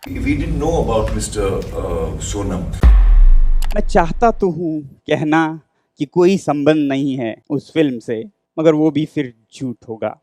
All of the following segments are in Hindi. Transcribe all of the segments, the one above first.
We didn't know about Mr. Sonam. मैं चाहता तो हूँ कहना कि कोई संबंध नहीं है उस फिल्म से, मगर वो भी फिर झूठ होगा।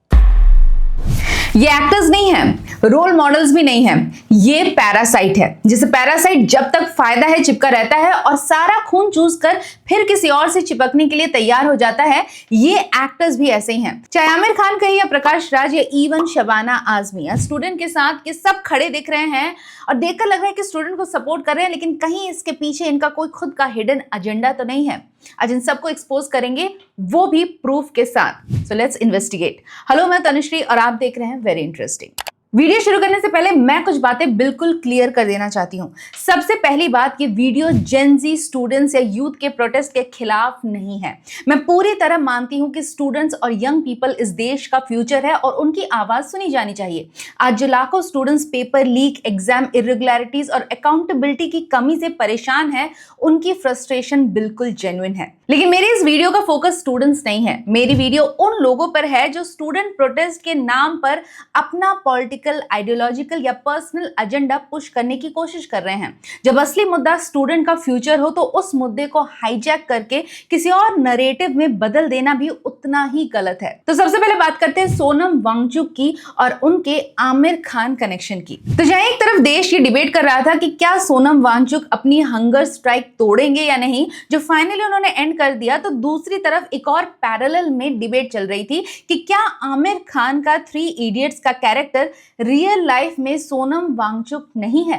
ये एक्टर्स नहीं है, रोल मॉडल्स भी नहीं है, ये पैरासाइट है। जिसे पैरासाइट जब तक फायदा है चिपका रहता है और सारा खून चूस कर फिर किसी और से चिपकने के लिए तैयार हो जाता है। ये एक्टर्स भी ऐसे ही हैं, चाहे आमिर खान कहिए या प्रकाश राज या इवन शबाना आजमी। स्टूडेंट के साथ के सब खड़े दिख रहे हैं और देखकर लग रहा है कि स्टूडेंट को सपोर्ट कर रहे हैं, लेकिन कहीं इसके पीछे इनका कोई खुद का हिडन एजेंडा तो नहीं है। आज इन सबको एक्सपोज करेंगे, वो भी प्रूफ के साथ। So let's investigate. हेलो, मैं तनुश्री और आप देख रहे हैं वेरी इंटरेस्टिंग। वीडियो शुरू करने से पहले मैं कुछ बातें बिल्कुल क्लियर कर देना चाहती हूँ। सबसे पहली बात, ये वीडियो जेन ज़ी स्टूडेंट्स या यूथ के प्रोटेस्ट के खिलाफ नहीं है। मैं पूरी तरह मानती हूँ कि स्टूडेंट्स और यंग पीपल इस देश का फ्यूचर है और उनकी आवाज सुनी जानी चाहिए। आज जो लाखों students paper leak, exam irregularities और अकाउंटेबिलिटी की कमी से परेशान है, उनकी फ्रस्ट्रेशन बिल्कुल जेन्युइन है। लेकिन मेरी इस वीडियो का फोकस स्टूडेंट्स नहीं है। मेरी वीडियो उन लोगों पर है जो स्टूडेंट प्रोटेस्ट के नाम पर अपना पॉलिटिकल, आइडियोलॉजिकल या पर्सनल एजेंडा पुश करने की कोशिश कर रहे हैं। जब असली मुद्दा स्टूडेंट का फ्यूचर हो तो उस मुद्दे को हाईजैक करके किसी और नरेटिव में बदल देना भी उतना ही गलत है। तो सबसे पहले बात करते हैं सोनम वांगचुक की और उनके आमिर खान कनेक्शन की। तो जहां एक तरफ देश ये डिबेट कर रहा था कि क्या सोनम वांगचुक अपनी हंगर स्ट्राइक तोड़ेंगे या नहीं, जो फाइनली उन्होंने एंड कर दिया, तो दूसरी तरफ एक और पैरेलल में डिबेट चल रही थी कि क्या आमिर खान का 3 इडियट्स का कैरेक्टर रियल लाइफ में सोनम वांगचुक नहीं है।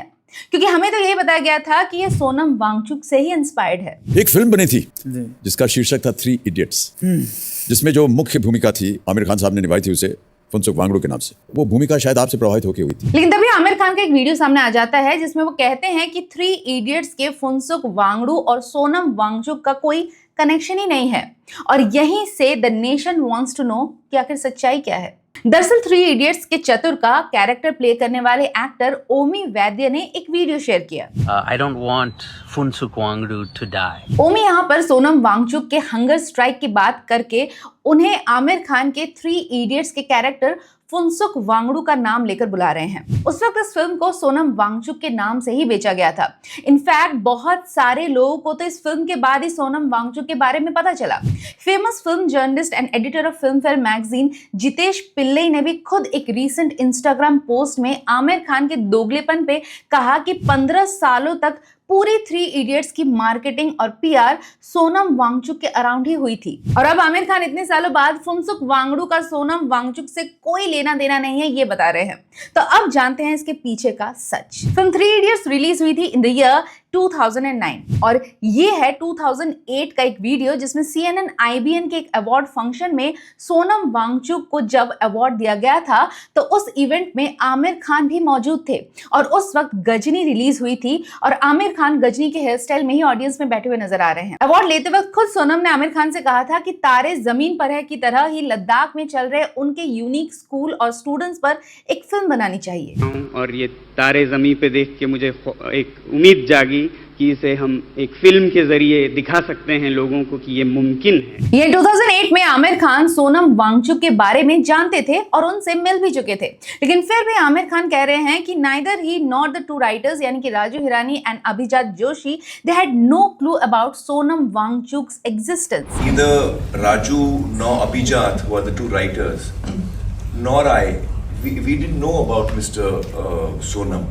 क्योंकि हमें तो यही बताया गया था कि ये सोनम वांगचुक से ही इंस्पायर्ड है। एक फिल्म बनी थी जिसका शीर्षक था 3 इडियट्स, जिसमें जो मुख्य भूमिका थी आमिर खान साहब ने निभाई थी उसे फुनसुक वांगडू के नाम से। वो भूमिका शायद आपसे प्रभावित होकर हुई थी। लेकिन तभी आमिर खान का एक वीडियो सामने आ जाता है जिसमें वो कहते हैं कि 3 इडियट्स के फुनसुक वांगडू और सोनम वांगचुक का कोई कनेक्शन ही नहीं है। और यहीं से the nation wants to know कि आखिर सच्चाई क्या है। दरअसल 3 इडियट्स के चतुर का कैरेक्टर प्ले करने वाले एक्टर ओमी वैद्य ने एक वीडियो शेयर किया। I don't want Funsuk Wangdu to die. ओमी यहाँ पर सोनम वांगचुक के हंगर स्ट्राइक की बात करके उन्हें आमिर खान के 3 इडियट्स के कैरेक्टर फुनसुक वांगडू का नाम लेकर बुला रहे हैं। उस वक्त इस फिल्म को सोनम वांगचुक के नाम से ही बेचा गया था। इनफैक्ट बहुत सारे लोगों को तो इस फिल्म के बाद ही सोनम वांगचुक के बारे में पता चला। Famous film journalist and editor of film fair magazine Jitesh Pillai ने भी खुद एक रीसेंट इंस्टाग्राम पोस्ट में आमिर खान के दोगलेपन पे कहा कि 15 सालों तक पूरी 3 इडियट्स की मार्केटिंग और पीआर सोनम वांगचुक के अराउंड ही हुई थी। और अब आमिर खान इतने सालों बाद फुनसुक वांगडू का सोनम वांगचुक से कोई लेना देना नहीं है, ये बता रहे हैं। तो अब जानते हैं इसके पीछे का सच। फिल्म 3 इडियट्स रिलीज हुई थी इन द ईयर 2009 और ये है 2008 का एक वीडियो जिसमें CNN IBN के एक अवार्ड फंक्शन में सोनम वांगचुक को जब अवार्ड दिया गया था तो उस इवेंट में आमिर खान भी मौजूद थे। और उस वक्त गजनी रिलीज हुई थी और आमिर खान गजनी के हेयर स्टाइल में ही ऑडियंस में बैठे हुए नजर आ रहे हैं। अवार्ड लेते वक्त खुद सोनम ने आमिर खान से कहा था कि तारे जमीन पर है की तरह ही लद्दाख में चल रहे उनके यूनिक स्कूल और स्टूडेंट्स पर एक फिल्म बनानी चाहिए। और ये तारे ज़मीं पे देख के मुझे एक उम्मीद जागी कि इसे हम एक फिल्म के जरिए दिखा सकते हैं लोगों को कि ये मुमकिन है। ये 2008 में आमिर खान सोनम वांगचुक के बारे में जानते थे और उनसे मिल भी चुके थे, लेकिन फिर भी आमिर खान कह रहे हैं कि neither he nor the 2 writers यानी कि Raju Hirani and Abhijat Joshi they had no clue about Sonam Wangchuk's existence. Neither Raju nor Abhijat were the 2 writers, nor I. We didn't know about Mr. Sonam.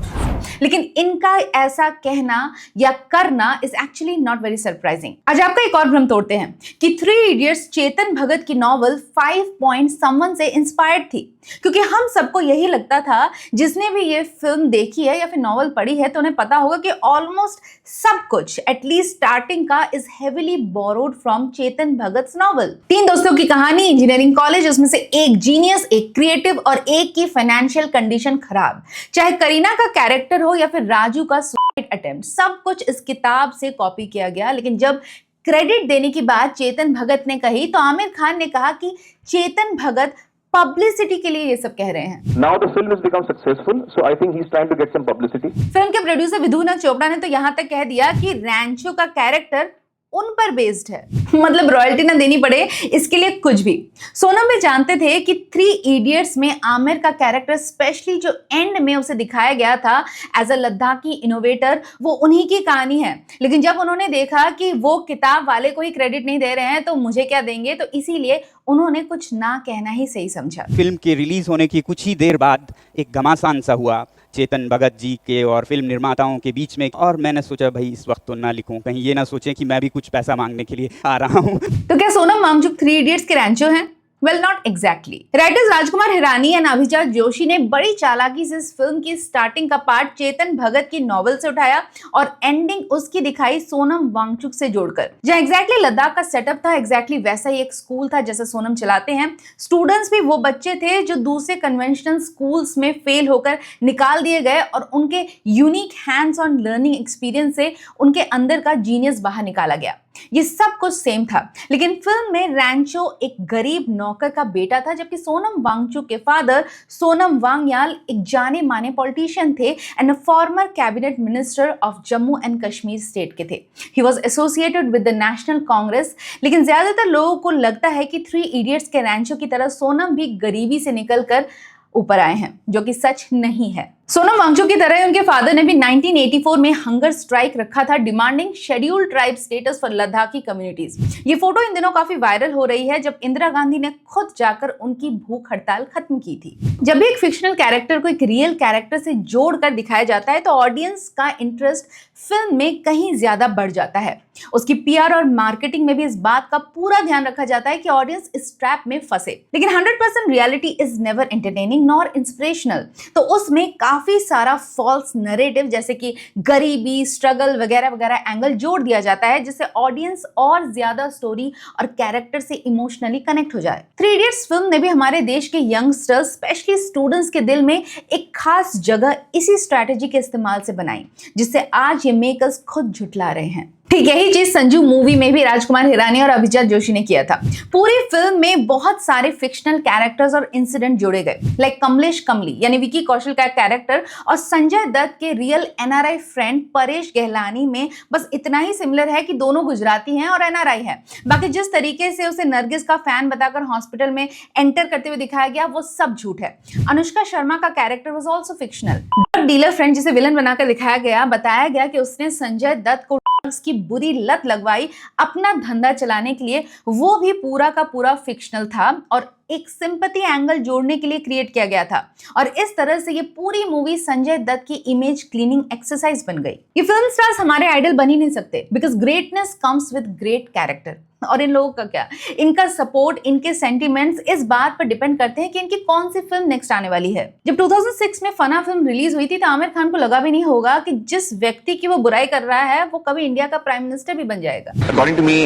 लेकिन इनका ऐसा कहना या करना is actually not very surprising. आज आपका एक और भ्रम तोड़ते हैं कि 3 इडियट्स चेतन भगत की नॉवल 5 पॉइंट समवन से इंस्पायर्ड थी। क्योंकि हम सबको यही लगता था, जिसने भी ये फिल्म देखी है या फिर नॉवल पढ़ी है तो उन्हें पता होगा कि ऑलमोस्ट सब कुछ एटलीस्ट स्टार्टिंग का is heavily borrowed from Chetan Bhagat novel. 3 दोस्तों की कहानी, इंजीनियरिंग कॉलेज, उसमें से एक जीनियस, एक क्रिएटिव और एक की फाइनेंशियल कंडीशन खराब। चाहे करीना का कैरेक्टर हो या फिर राजू का सुसाइड अटेम्प्ट, सब कुछ इस किताब से कॉपी किया गया। लेकिन जब क्रेडिट देने की बात चेतन भगत ने कही तो आमिर खान ने कहा कि चेतन भगत पब्लिसिटी के लिए ये सब कह रहे हैं। Now the film has become successful, so I think he's trying to get some publicity. Film के प्रोड्यूसर विधुनाथ चोपड़ा ने तो यहाँ तक कह दिया कि रैंचो का कैरेक्टर उन पर बेस्ड है। मतलब रॉयल्टी ना देनी पड़े इसके लिए कुछ भी। सोनम भी जानते थे कि 3 इडियट्स में आमिर का कैरेक्टर, स्पेशली जो एंड में उसे दिखाया गया था एज अ लद्दाखी इनोवेटर, वो उन्हीं की कहानी है। लेकिन जब उन्होंने देखा कि वो किताब वाले को ही क्रेडिट नहीं दे रहे हैं तो मुझे क्या देंगे, तो इसीलिए उन्होंने कुछ ना कहना ही सही समझा। फिल्म के रिलीज होने की कुछ ही देर बाद एक घमासान सा हुआ चेतन भगत जी के और फिल्म निर्माताओं के बीच में, और मैंने सोचा भाई इस वक्त तो ना लिखूं, कहीं ये ना सोचें कि मैं भी कुछ पैसा मांगने के लिए आ रहा हूं। तो क्या सोनम वांगचुक 3 इडियट्स के रैंचो हैं? Well, not exactly. Writers Rajkumar Hirani and Abhijat Joshi ने बड़ी चालाकी से इस फिल्म की स्टार्टिंग का पार्ट चेतन भगत की नॉवेल से उठाया और एंडिंग उसकी दिखाई सोनम वांगचुक से जोड़कर। जहां एग्जैक्टली लद्दाख का सेटअप था, एग्जैक्टली वैसा ही एक स्कूल था जैसा सोनम चलाते हैं। स्टूडेंट्स भी वो बच्चे थे जो दूसरे कन्वेंशनल स्कूल्स में फेल होकर निकाल दिए गए और उनके unique hands on learning experience से उनके अंदर का जीनियस बाहर निकाला गया। ये सब कुछ सेम था, लेकिन फिल्म में रैंचो एक गरीब नौकर का बेटा था, जबकि सोनम वांगचुक के फादर सोनम वांगयाल एक जाने माने पॉलिटिशियन थे and a former cabinet minister of Jammu and Kashmir state के थे। He was associated with the national Congress. लेकिन ज्यादातर लोगों को लगता है कि 3 इडियट्स के रैंचो की तरह सोनम भी गरीबी से निकलकर ऊपर आए हैं, जो कि सच नहीं है। सोनम वांगचुक की तरह उनके फादर ने भी 1984 में हंगर स्ट्राइक रखा था, demanding scheduled tribe status for Ladakhi communities. ये फोटो इन दिनों काफी वायरल हो रही है, जब इंदिरा गांधी ने खुद जाकर उनकी भूख हड़ताल खत्म की थी। जब भी एक फिक्शनल कैरेक्टर को एक रियल कैरेक्टर से जोड़कर दिखाया जाता है तो ऑडियंस का इंटरेस्ट फिल्म में कहीं ज्यादा बढ़ जाता है। उसकी पीआर और मार्केटिंग में भी इस बात का पूरा ध्यान रखा जाता है कि ऑडियंस इस ट्रैप में फंसे। लेकिन 100% reality is never entertaining nor inspirational, तो उसमें काफी सारा फॉल्स नरेटिव जैसे कि गरीबी, स्ट्रगल वगैरह वगैरह एंगल जोड़ दिया जाता है, जिससे ऑडियंस और ज्यादा स्टोरी और कैरेक्टर से इमोशनली कनेक्ट हो जाए। 3 इडियट्स फिल्म ने भी हमारे देश के यंगस्टर्स, स्पेशली स्टूडेंट्स के दिल में एक खास जगह इसी स्ट्रैटेजी के इस्तेमाल से बनाई, जिससे आज ये मेकर्स खुद झुठला रहे हैं। ठीक यही चीज संजू मूवी में भी राजकुमार हिरानी और अभिजात जोशी ने किया था। पूरी फिल्म में बहुत सारे फिक्शनल कैरेक्टर्स और इंसिडेंट जोड़े गए, लाइक कमलेश कमली यानी विकी कौशल का कैरेक्टर और संजय दत्त के रियल एनआरआई फ्रेंड परेश गहलानी में बस इतना ही सिमिलर है कि दोनों गुजराती हैं और एनआरआई है। बाकी जिस तरीके से उसे नरगिस का फैन बताकर हॉस्पिटल में एंटर करते हुए दिखाया गया वो सब झूठ है। अनुष्का शर्मा का character was also fictional. Drug dealer friend जिसे विलन बनाकर दिखाया गया, बताया गया कि उसने संजय दत्त को की बुरी लत लगवाई अपना धंधा चलाने के लिए, वो भी पूरा का पूरा फिक्शनल था और एक सिंपैथी एंगल जोड़ने के लिए क्रिएट किया गया था। और इस तरह से ये पूरी मूवी संजय दत्त की इमेज क्लीनिंग एक्सरसाइज बन गई। ये फिल्म स्टार्स हमारे आइडल बन ही नहीं सकते, because greatness comes with great character. और इन लोगों का क्या, इनका सपोर्ट, इनके सेंटिमेंट्स इस बात पर डिपेंड करते हैं कि इनकी कौन सी फिल्म नेक्स्ट आने वाली है। जब 2006 में फना फिल्म रिलीज हुई थी तो आमिर खान को लगा भी नहीं होगा कि जिस व्यक्ति की वो बुराई कर रहा है वो कभी इंडिया का प्राइम मिनिस्टर भी बन जाएगा। According to me,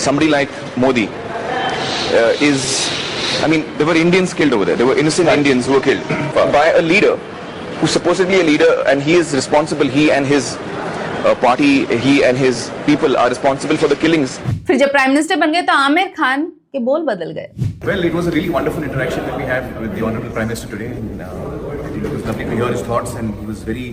somebody like Modi there were Indians killed over there. There were innocent Indians who were killed by a leader who's supposedly a leader, and he is responsible. He and his party, he and his people are responsible for the killings. फिर जब प्राइम मिनिस्टर बन गए तो आमिर खान के बोल बदल गए। Well, it was a really wonderful interaction that we had with the Honorable Prime Minister today. And, it was lovely to hear his thoughts, and he was very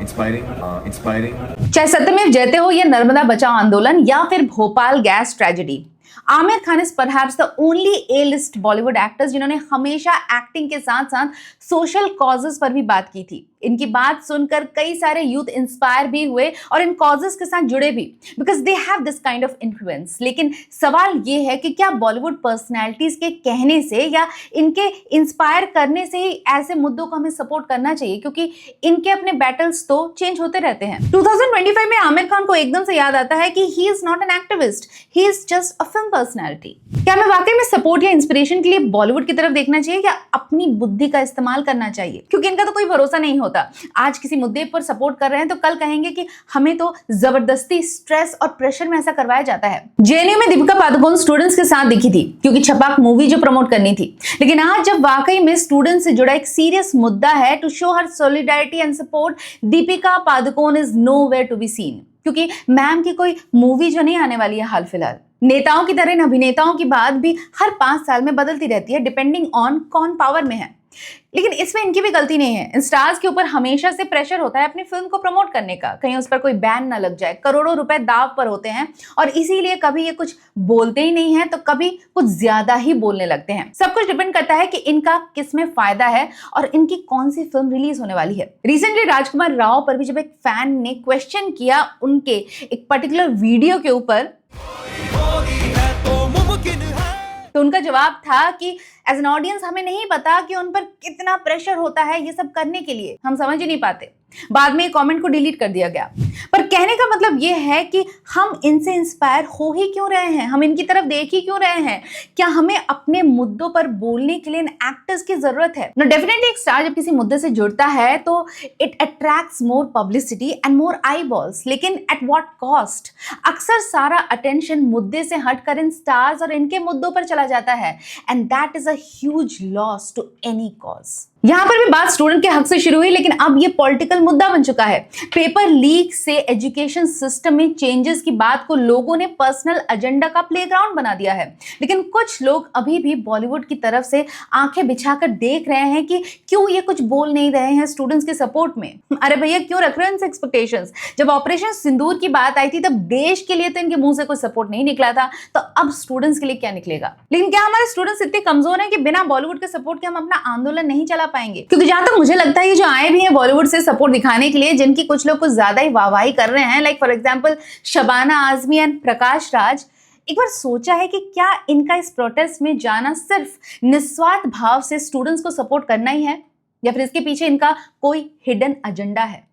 inspiring. चाहे सत्यमेव जयते हो या नर्मदा बचाओ आंदोलन या फिर Bhopal gas tragedy, Aamir Khan is perhaps the only A-list Bollywood actors जिन्होंने हमेशा एक्टिंग के साथ साथ सोशल कॉजेस पर भी बात की थी। इनकी बात सुनकर कई सारे यूथ इंस्पायर भी हुए और इन कॉजेस के साथ जुड़े भी, because they have this kind of influence. लेकिन सवाल ये है कि क्या बॉलीवुड पर्सनैलिटीज के कहने से या इनके इंस्पायर करने से ही ऐसे मुद्दों को हमें सपोर्ट करना चाहिए, क्योंकि इनके अपने बैटल्स तो चेंज होते रहते हैं। 2025 में आमिर खान को एकदम से याद आता है कि he is not an activist, he is just a film personality. क्या हमें वाकई में सपोर्ट या इंस्पिरेशन के लिए बॉलीवुड की तरफ देखना चाहिए या अपनी बुद्धि का इस्तेमाल करना चाहिए? क्योंकि इनका तो कोई भरोसा नहीं होता। आज किसी मुद्दे पर सपोर्ट कर रहे हैं तो कल कहेंगे कि हमें तो जबरदस्ती स्ट्रेस और प्रेशर में ऐसा करवाया जाता है। जेएनयू में दीपिका पादुकोण स्टूडेंट्स के साथ दिखी थी क्योंकि छपाक मूवी जो प्रमोट करनी थी, लेकिन आज जब वाकई में स्टूडेंट से जुड़ा एक सीरियस मुद्दा है, to show her solidarity and support, Deepika Padukone is nowhere to be seen, क्योंकि मैम की कोई मूवी जो नहीं आने वाली है हाल फिलहाल। नेताओं की तरह इन अभिनेताओं की बात भी हर 5 साल में बदलती रहती है, डिपेंडिंग ऑन कौन पावर में है। लेकिन इसमें इनकी भी गलती नहीं है। स्टार्स के ऊपर हमेशा से प्रेशर होता है अपनी फिल्म को प्रमोट करने का, कहीं उस पर कोई बैन ना लग जाए। करोड़ों रुपए दाव पर होते हैं और इसीलिए कभी ये कुछ बोलते ही नहीं है तो कभी कुछ ज्यादा ही बोलने लगते हैं। सब कुछ डिपेंड करता है कि इनका किसमें फायदा है और इनकी कौन सी फिल्म रिलीज होने वाली है। रिसेंटली राजकुमार राव पर भी जब एक फैन ने क्वेश्चन किया उनके एक पर्टिकुलर वीडियो के ऊपर, तो उनका जवाब था कि एज एन ऑडियंस हमें नहीं पता कि उन पर कितना प्रेशर होता है ये सब करने के लिए, हम समझ ही नहीं पाते। बाद में कमेंट को डिलीट कर दिया गया। पर कहने का मतलब ये है कि हम इनसे इंस्पायर हो ही क्यों रहे हैं, हम इनकी तरफ देख ही क्यों रहे हैं? क्या हमें अपने मुद्दों पर बोलने के लिए इन एक्टर्स की जरूरत है? नो, डेफिनेटली एक स्टार जब किसी मुद्दे से जुड़ता है तो it attracts more publicity and more I balls, लेकिन एट व्हाट कॉस्ट? अक्सर सारा अटेंशन मुद्दे से हटकर इन स्टार्स और इनके मुद्दों पर चला जाता है and that is a huge loss to any cause. यहां पर भी बात स्टूडेंट के हक से शुरू हुई, लेकिन अब ये पॉलिटिकल मुद्दा बन चुका है। पेपर लीक से एजुकेशन सिस्टम में चेंजेस की बात को लोगों ने पर्सनल एजेंडा का प्लेग्राउंड बना दिया है, लेकिन कुछ लोग अभी भी बॉलीवुड की तरफ से आंखें बिछाकर देख रहे हैं कि क्यों ये कुछ बोल नहीं रहे हैं स्टूडेंट्स के सपोर्ट में। अरे भैया, क्यों रख रहे हो इनसे एक्सपेक्टेशंस? जब ऑपरेशन सिंदूर की बात आई थी तब देश के लिए तो इनके मुंह से कोई सपोर्ट नहीं निकला था, तो अब स्टूडेंट्स के लिए क्या निकलेगा? लेकिन क्या हमारे स्टूडेंट्स इतने कमजोर हैं कि बिना बॉलीवुड के सपोर्ट के हम अपना आंदोलन नहीं चला पाएंगे? क्योंकि जहां तक मुझे लगता है ये जो आए भी हैं बॉलीवुड से सपोर्ट दिखाने के लिए, जिनकी कुछ लोग कुछ ज्यादा ही वाहवाही कर रहे हैं, like for example Shabana Azmi and Prakash Raj, एक बार सोचा है कि क्या इनका इस प्रोटेस्ट में जाना सिर्फ निस्वार्थ भाव से स्टूडेंट्स को सपोर्ट करना ही है या फिर इसके पीछे इनका कोई हिडन एजेंडा है?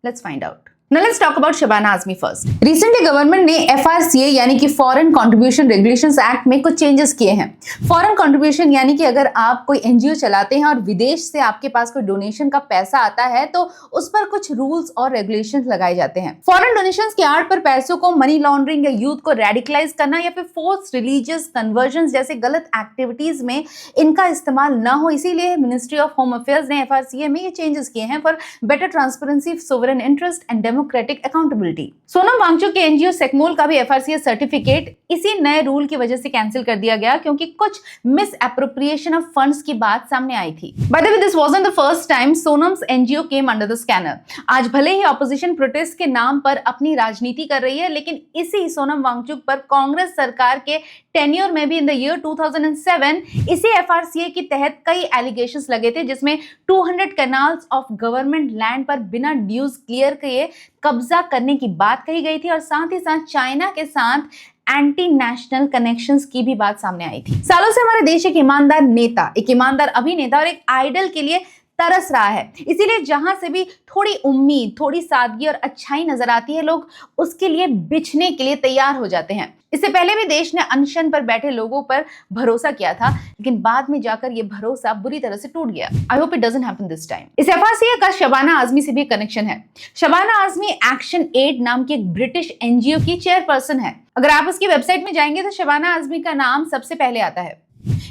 Let's find out. Now let's talk about Shabana Azmi first. Recently government ने FRCA यानी कि फॉरेन कंट्रीब्यूशन रेगुलेशंस एक्ट में कुछ चेंजेस किए हैं। फॉरेन कंट्रीब्यूशन यानी कि अगर आप कोई एनजीओ चलाते हैं और विदेश से आपके पास कोई डोनेशन का पैसा आता है तो उस पर कुछ रूल्स और रेगुलेशंस लगाए जाते हैं। फॉरेन डोनेशंस की आड़ पर पैसों को मनी लॉन्ड्रिंग या यूथ को रेडिकलाइज करना या फिर फोर्स रिलीजियस कन्वर्जन जैसे गलत एक्टिविटीज में इनका इस्तेमाल ना हो, इसीलिए मिनिस्ट्री ऑफ होम अफेयर्स ने FRCA में ये चेंजेस किए हैं for better transparency, sovereign interest and democratic accountability. Sonam Wangchuk के एनजीओ सेक्मोल का भी FRCA सर्टिफिकेट इसी नए रूल की वजह से कैंसिल कर दिया गया क्योंकि कुछ मिस एप्रोप्रिएशन ऑफ फंड्स की बात सामने आई थी। By the way, this wasn't the first time Sonam's NGO came under the scanner. आज भले ही ऑपोजिशन प्रोटेस्ट के नाम पर अपनी राजनीति कर रही है, लेकिन इसी सोनम वांगचुक पर कांग्रेस सरकार के टेन्योर में भी इन द ईयर 2007 इसी FRCA के तहत कई एलिगेशंस लगे थे, जिसमें 200 कैनाल्स ऑफ गवर्नमेंट लैंड पर बिना ड्यूज क्लियर किए कब्जा करने की बात कही गई थी और साथ ही साथ चाइना के साथ एंटी नेशनल कनेक्शंस की भी बात सामने आई थी। सालों से हमारे देश एक ईमानदार नेता, एक ईमानदार अभिनेता और एक आइडल के लिए तरस रहा है, इसीलिए जहां से भी थोड़ी उम्मीद, थोड़ी सादगी और अच्छाई नजर आती है, लोग उसके लिए बिछने के लिए तैयार हो जाते हैं। इससे पहले भी देश ने अनशन पर बैठे लोगों पर भरोसा किया था, लेकिन बाद में जाकर यह भरोसा बुरी तरह से टूट गया। I hope it doesn't happen this time. इस FRCA का शबाना आजमी से भी कनेक्शन है। शबाना आजमी एक्शन एड नाम की एक ब्रिटिश एनजीओ की चेयरपर्सन है। अगर आप उसकी वेबसाइट में जाएंगे तो शबाना आजमी का नाम सबसे पहले आता है।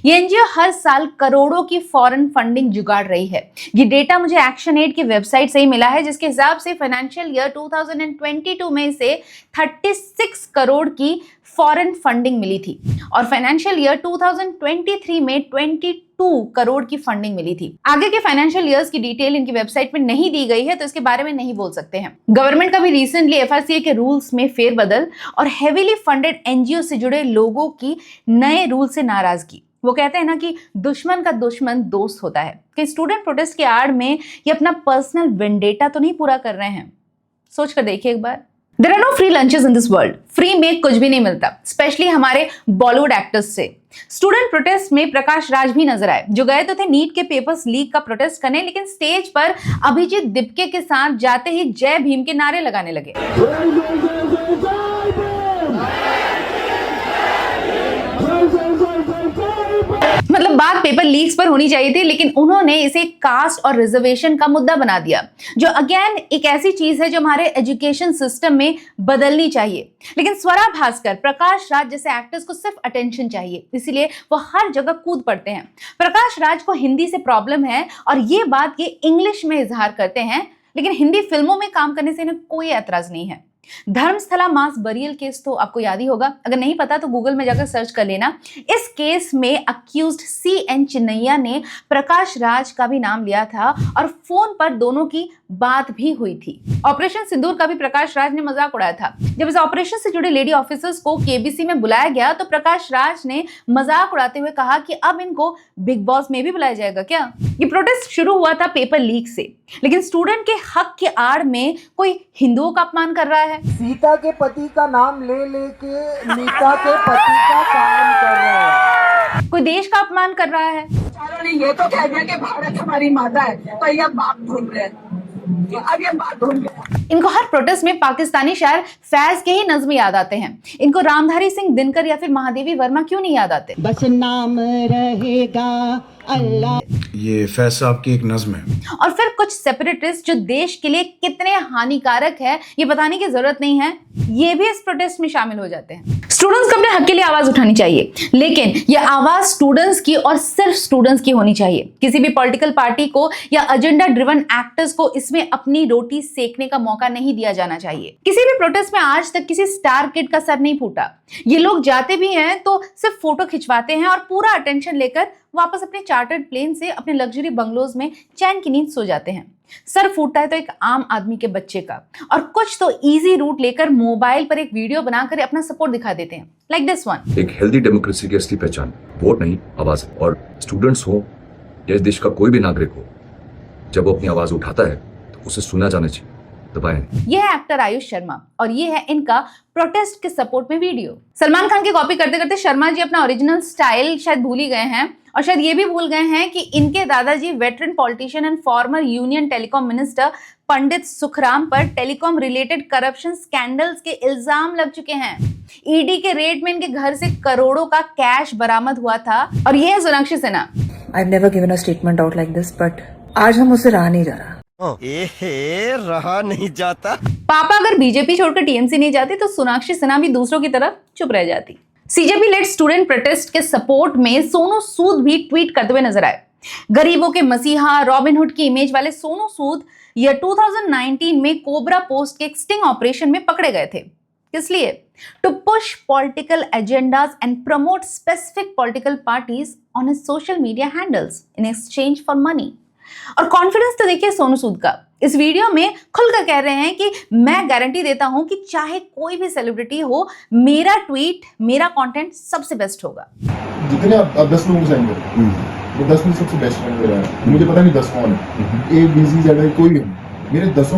ये एनजीओ हर साल करोड़ों की फॉरेन फंडिंग जुगाड़ रही है। ये डेटा मुझे एक्शन एड की वेबसाइट से ही मिला है, जिसके हिसाब से फाइनेंशियल ईयर 2022 में इसे 36 करोड़ की फॉरेन फंडिंग मिली थी और फाइनेंशियल ईयर 2023 में 22 करोड़ की फंडिंग मिली थी। आगे के फाइनेंशियल ईयर्स की डिटेल इनकी वेबसाइट में नहीं दी गई है, तो इसके बारे में नहीं बोल सकते हैं। गवर्नमेंट का भी रिसेंटली FRCA के रूल्स में फेरबदल और हेवीली फंडेड एनजीओ से जुड़े लोगों की नए रूल से नाराजगी। वो कहते हैं ना कि दुश्मन का दुश्मन दोस्त होता है, कि स्टूडेंट प्रोटेस्ट के आड़ में ये अपना पर्सनल वेंडेटा तो नहीं पूरा कर रहे हैं। सोच कर देखिए एक बार। There are no free lunches in this world. Free में कुछ भी नहीं मिलता, स्पेशली हमारे बॉलीवुड एक्टर्स से। स्टूडेंट प्रोटेस्ट में प्रकाश राज भी नजर आए, जो गए तो थे नीट के पेपर्स लीक का प्रोटेस्ट करने, लेकिन स्टेज पर अभिजीत दिपके के साथ जाते ही जय भीम के नारे लगाने लगे। मतलब बात पेपर लीक्स पर होनी चाहिए थी, लेकिन उन्होंने इसे कास्ट और रिजर्वेशन का मुद्दा बना दिया, जो अगेन एक ऐसी चीज है जो हमारे एजुकेशन सिस्टम में बदलनी चाहिए। लेकिन स्वरा भास्कर, प्रकाश राज जैसे एक्टर्स को सिर्फ अटेंशन चाहिए, इसीलिए वो हर जगह कूद पड़ते हैं। प्रकाश राज को हिंदी से प्रॉब्लम है और ये बात ये इंग्लिश में इजहार करते हैं, लेकिन हिंदी फिल्मों में काम करने से इन्हें कोई ऐतराज नहीं है। धर्मस्थला मास बरियल केस तो आपको याद ही होगा, अगर नहीं पता तो गूगल में जाकर सर्च कर लेना। इस केस में अक्यूज्ड CN चिन्नैया ने प्रकाश राज का भी नाम लिया था और फोन पर दोनों की बात भी हुई थी। ऑपरेशन सिंदूर का भी प्रकाश राज ने मजाक उड़ाया था। जब इस ऑपरेशन से जुड़े लेडी ऑफिसर्स को KBC में बुलाया गया तो प्रकाश राज ने मजाक उड़ाते हुए कहा कि अब इनको बिग बॉस में भी बुलाया जाएगा क्या। ये प्रोटेस्ट शुरू हुआ था पेपर लीक से, लेकिन स्टूडेंट के हक की आड़ में कोई हिंदुओं का अपमान कर रहा है। सीता के पति का नाम ले लेके मीता के पति का काम कर रहा है, कोई देश का अपमान कर रहा है। चारों ने ये तो कह दिया कि भारत हमारी माता है, तो ये बाप भूल गए, अब ये बात भूल गए। इनको हर प्रोटेस्ट में पाकिस्तानी शायर फैज के ही नज्म याद आते हैं। इनको रामधारी सिंह दिनकर या फिर महादेवी वर्मा क्यों नहीं याद आते। बस नाम रहेगा अल्लाह। ये फैज साहब की एक नज्म है। और फिर कुछ सेपरेटिस्ट जो देश के लिए कितने हानिकारक है ये बताने की जरूरत नहीं है, ये भी इस प्रोटेस्ट में शामिल हो जाते हैं। स्टूडेंट्स को अपने हक के लिए आवाज उठानी चाहिए, लेकिन ये आवाज स्टूडेंट्स की और सिर्फ स्टूडेंट्स की होनी चाहिए। किसी भी पॉलिटिकल पार्टी को या एजेंडा ड्रिवन एक्टर्स को इसमें अपनी रोटी सेकने का मौका नहीं दिया जाना चाहिए। किसी भी प्रोटेस्ट में आज तक किसी स्टार किड का सर नहीं फूटा। ये लोग जाते भी हैं तो सिर्फ फोटो खिंचवाते हैं और पूरा अटेंशन लेकर वापस अपने चार्टर्ड प्लेन से अपने लग्जरी बंगलोज में चैन की नींद सो जाते हैं। सर फूटता है तो एक आम आदमी के बच्चे का, और कुछ तो इजी रूट लेकर मोबाइल पर एक वीडियो बनाकर अपना सपोर्ट दिखा देते हैं, लाइक दिस वन। एक हेल्दी डेमोक्रेसी की असली पहचान वोट नहीं, आवाज है। और स्टूडेंट्स हो या इस देश का कोई भी नागरिक हो, जब वो अपनी आवाज उठाता है तो उसे सुना जाना चाहिए, दबाएं। ये है एक्टर आयुष शर्मा और ये है इनका प्रोटेस्ट के सपोर्ट में वीडियो। सलमान खान की कॉपी करते करते शर्मा जी अपना ओरिजिनल स्टाइल शायद भूल ही गए हैं, और शायद ये भी भूल गए हैं कि इनके दादाजी veteran politician and former union telecom minister Pandit Sukhram पर टेलीकॉम रिलेटेड करप्शन स्कैंडल्स के इल्जाम लग चुके हैं। ईडी के रेड में इनके घर से करोड़ों का कैश बरामद हुआ था। और ये है Sonakshi Sinha. I have never given a statement out like this, but आज हम उसे रहा नहीं जा रहा। रहा नहीं जाता। पापा अगर बीजेपी छोड़कर टीएमसी नहीं जाती तो सोनाक्षी सिन्हा भी दूसरों की तरह चुप रह जाती। सीजेपी लेड स्टूडेंट प्रोटेस्ट के सपोर्ट में सोनू सूद भी ट्वीट करते हुए नजर आए। गरीबों के मसीहा रॉबिनहुड की इमेज वाले सोनू सूद ये 2019 में कोबरा पोस्ट के एक स्टिंग ऑपरेशन में पकड़े गए थे। किस लिए? To push political agendas and promote specific political parties on his social media handles in exchange for money. और कॉन्फिडेंस तो देखिए सोनू सूद का। इस वीडियो में खुलकर कह रहे हैं कि मैं गारंटी देता हूं कि चाहे कोई भी सेलिब्रिटी हो, मेरा ट्वीट मेरा कंटेंट सबसे बेस्ट होगा। जितने आप 10 लोगों को सेंड करो, वो 10 में सबसे बेस्ट फ्रेंड मेरा है। मुझे पता नहीं 10 कौन है, A B C Z कोई भी, मेरे 10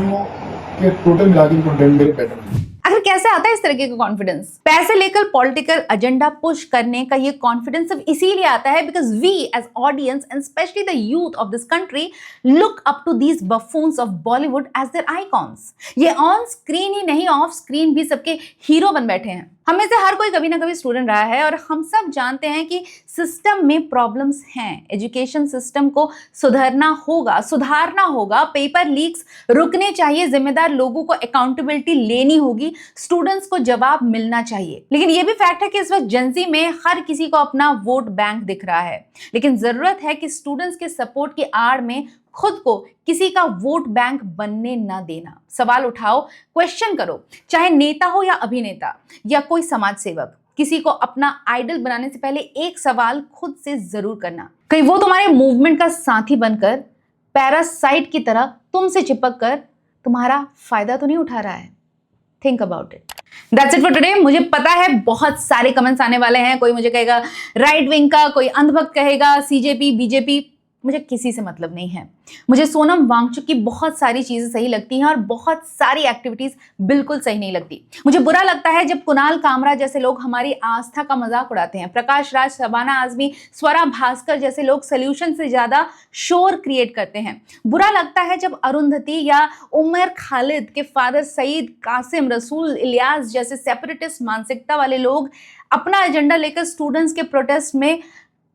के टोटल मिला के कंटेंट मेरे बेटर है। आखिर कैसे आता है इस तरीके का कॉन्फिडेंस? पैसे लेकर पॉलिटिकल एजेंडा पुश करने का ये कॉन्फिडेंस सिर्फ इसीलिए आता है because we as audience and specially the youth of this country look up to these buffoons of Bollywood as their icons. ये ऑन स्क्रीन ही नहीं, ऑफ स्क्रीन भी सबके हीरो बन बैठे हैं। हम में से हर कोई कभी ना कभी स्टूडेंट रहा है और हम सब जानते हैं कि सिस्टम में प्रॉब्लम्स हैं। एजुकेशन सिस्टम को सुधारना होगा, पेपर लीक्स रुकने चाहिए, जिम्मेदार लोगों को अकाउंटेबिलिटी लेनी होगी, स्टूडेंट्स को जवाब मिलना चाहिए। लेकिन यह भी फैक्ट है कि इस वक्त जेंजी में हर किसी को अपना वोट बैंक दिख रहा है, लेकिन जरूरत है कि स्टूडेंट्स के सपोर्ट की आड़ में खुद को किसी का वोट बैंक बनने ना देना। सवाल उठाओ, क्वेश्चन करो, चाहे नेता हो या अभिनेता या कोई समाज सेवक। किसी को अपना आइडल बनाने से पहले एक सवाल खुद से जरूर करना, कहीं वो तुम्हारे मूवमेंट का साथी बनकर पैरासाइट की तरह तुमसे चिपक कर तुम्हारा फायदा तो नहीं उठा रहा है। Think about it. That's it for today। मुझे पता है बहुत सारे कमेंट्स आने वाले हैं। कोई मुझे कहेगा राइट विंग का, कोई अंधभक्त कहेगा सीजेपी बीजेपी। मुझे किसी से मतलब नहीं है। मुझे सोनम वांगचुक की बहुत सारी चीजें सही लगती हैं और बहुत सारी एक्टिविटीज बिल्कुल सही नहीं लगती। मुझे बुरा लगता है जब कुणाल कामरा जैसे लोग हमारी आस्था का मजाक उड़ाते हैं। प्रकाश राज, शबाना आजमी, स्वरा भास्कर जैसे लोग सोल्यूशन से ज्यादा शोर क्रिएट करते हैं। बुरा लगता है जब अरुंधति या उमर खालिद के फादर सईद, कासिम, रसूल, इलियास जैसे सेपरेटिस्ट मानसिकता वाले लोग अपना एजेंडा लेकर स्टूडेंट्स के प्रोटेस्ट में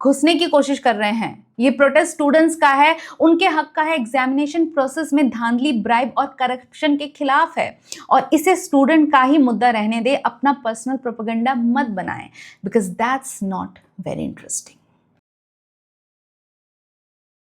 घुसने की कोशिश कर रहे हैं। ये प्रोटेस्ट स्टूडेंट्स का है, उनके हक का है। एग्जामिनेशन प्रोसेस में धांधली, ब्राइब और करप्शन के खिलाफ है और इसे स्टूडेंट का ही मुद्दा रहने दे। अपना पर्सनल प्रोपेगेंडा मत बनाएं because that's not very interesting.